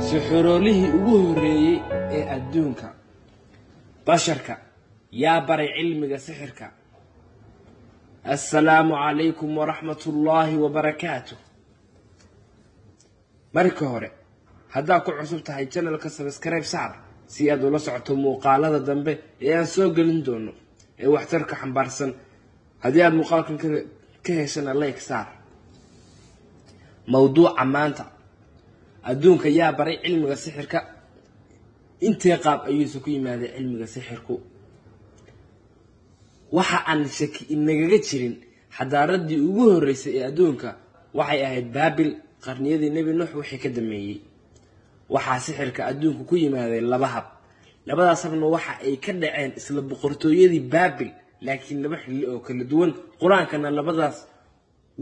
sixirolihii ugu horeeyay ee adduunka basharka yaa baray cilmiga sixirka. assalaamu calaykum waraxmatullaahi wabarakaatuh. marka hore haddaa ku cusub tahay channelka subscribe saar si aad ula socoto muuqaalada dambe ee aan soo gelin doono ee waxtarka xambaarsan. haddii aad muuqaalkan ka heshana like saar. mawduuca maanta adduunka yaa baray cilmiga sixirka. intee qaab ayuusa ku yimaaday cilmiga sixirku. waxa aan shaki inagaga jirin xadaaradii ugu horeysay ee adduunka waxay ahayd baabil qarniyadii nebi nuux wixii ka dameeyey. waxaa sixirka adduunku ku yimaaday laba hab. labadaas habna waxa ay ka dhaceen isla boqortooyadii baabil laakiin laba xilli oo kala duwan. qur-aankana labadaas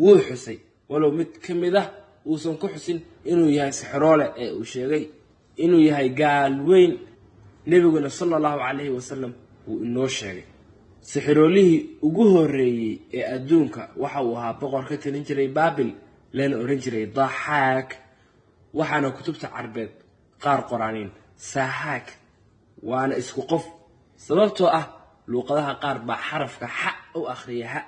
wuu xusay walow mid ka mid ah uusan ku xusin inuu yahay sixiroole ee uu sheegay inuu yahay gaal weyn. nebiguna sala allahu calayhi wasalam wuu inoo sheegay. sixiroolihii ugu horeeyey ee adduunka waxa uu ahaa boqor ka talin jiray baabil lana oran jiray daxaak. waxaana kutubta carbeed qaar qoraaniin saaxaak waana isku qof sababtoo ah luuqadaha qaar baa xarafka xa u akhriya ha.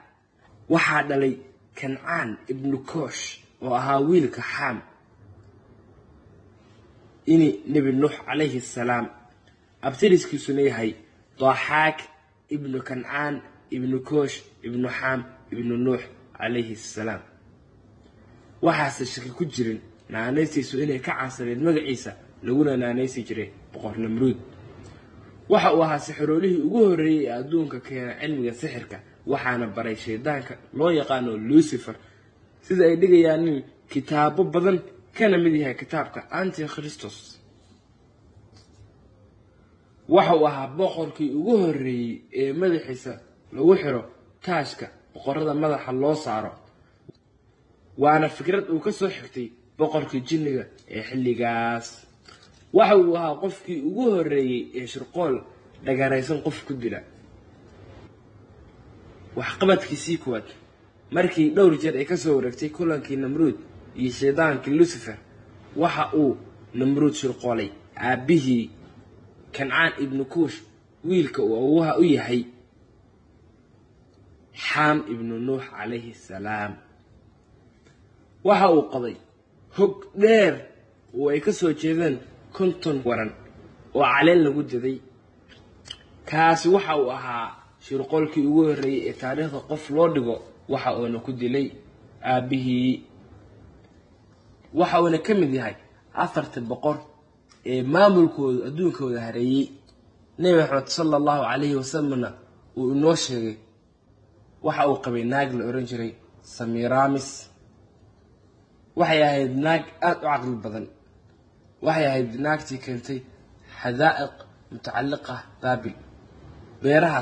waxaa dhalay kancaan ibnu koosh oo ahaa wiilka xaam ini nebi nuux calayhi assalaam. abtiriskiisuna yahay daxaak ibnu kancaan ibnu koosh ibnu xaam ibnu nuux calayhi assalaam. waxaase shaki ku jirin naanaystiisu inay ka caansaneed magaciisa laguna naanaysi jiray boqor namruud. waxa uu ahaa sixiroolihii ugu horeeyey ee adduunka keena cilmiga sixirka waxaana baray shaydaanka loo yaqaano lucifer sida ay dhigayaan in kitaabo badan kana mid yahay kitaabka antikhristos. waxa uu ahaa boqorkii ugu horeeyey ee madaxiisa lagu xiro taashka boqorada madaxa loo saaro waana fikrad uu ka soo xigtay boqorkii jinniga ee xilligaas. waxa uu ahaa qofkii ugu horeeyey ee shirqool dhagaraysan qof ku dila. waxqabadkiisii kuwaad markii dhowr jeer ay kasoo wareegtay kulankii namruud iyo shaydaankii lucifer waxa uu namruud shirqoolay aabbihii kancaan ibnu kuush wiilka uu awooha u yahay xaam ibnu nuux calayhi assalaam. waxa uu qoday hog dheer oo ay ka soo jeedeen 50 waran oo caleen lagu daday. kaasi waxa uu ahaa shirqoolkii ugu horeeyey ee taariikhda qof loo dhigo waxa uuna ku dilay aabbihii. waxa uuna ka mid yahay 4 boqor ee maamulkooda adduunkooda hareeyey. nebi maxamed sala allahu calayhi wasalamna uu inoo sheegay waxa uu qabay naag la oran jiray samiraamis. waxay ahayd naag aad u caqli badan. waxay ahayd naagtii keentay xadaa'iq mutacalliqa baabil beeraha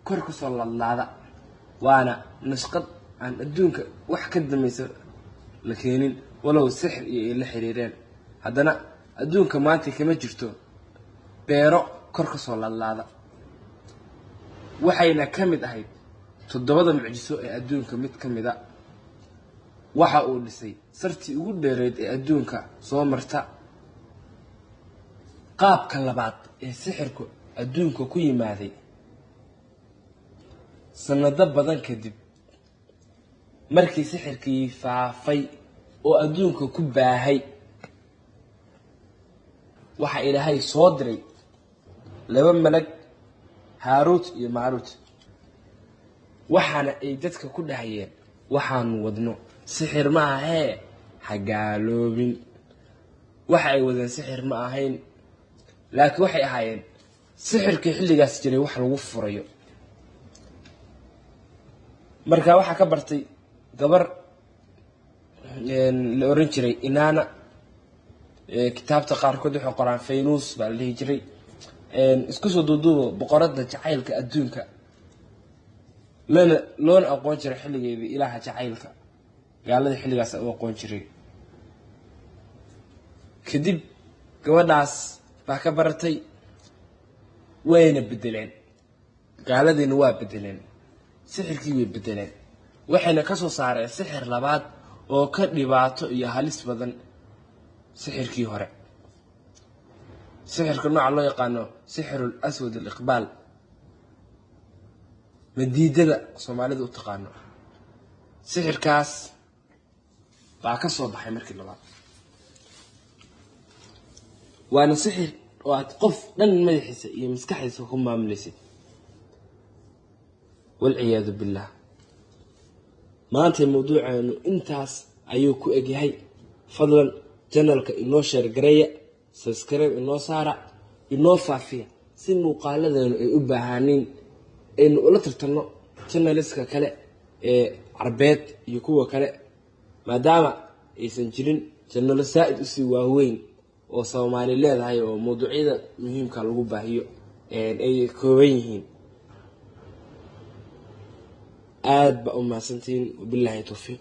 kor ka soo ladlaada. waana nashqad aan adduunka wax ka damaysa la keenin walow sixir iyo ay la xiriireen. haddana adduunka maanta kama jirto beero kor ka soo ladlaada. waxayna ka mid ahayd 7 mucjiso ee adduunka mid ka mid a. waxa uu dhisay sartii ugu dheereed ee adduunka soo marta. qaabka labaad ee sixirku adduunka ku yimaaday sanado badan kadib markii sixirkii faafay oo adduunka ku baahay waxa ilaahay soo diray 2 malag haaruut iyo maaruut. waxaana ay dadka ku dhahayeen waxaanu wadno sixir ma ahee hagaaloobin. waxa ay wadeen sixir ma ahayn laakiin waxay ahaayeen sixirkii xilligaas jiray wax lagu furayo. marka waxa ka bartay gabar la oran jiray inaana. kitaabta qaarkood waxay qoraan faynuus baa la dhihi jiray. isku soo duuduubo boqorada jacaylka adduunka loona aqoon jiray xilligeedii ilaaha jacaylka gaalada xilligaas u aqoon jiray. kadib gabadhaas baa ka baratay wayna bedeleen. gaaladiina waa bedeleen sixirkii way bedeleen. waxayna ka soo saareen sixir labaad oo ka dhibaato iyo halis badan sixirkii hore. sixirka nooca loo yaqaano sixirul aswad al iqbaal madiidada Soomaalidu u taqaano. sixirkaas baa ka soo baxay markii labaad. waana sixir oo aad qof dhan madaxiisa iyo maskaxdiisa ku maamulaysid. والعياذ بالله. maanta mawduuceenu intaas ayuu ku egyahay. fadlan channelka inoo share gareeya, subscribe inoo saara, inoo faafiya si muuqaaladeenu ay u baahaneen aynu ula tartanno channelska kale ee Carbeed iyo kuwa kale, maadaama aysan jirin channel saa'id u sii waaweyn oo Soomaali leedahay oo mawduucyada muhiimka lagu baahiyo ay kooban yihiin. aad ba u mahadsantiin. wabillahi tawfiiq.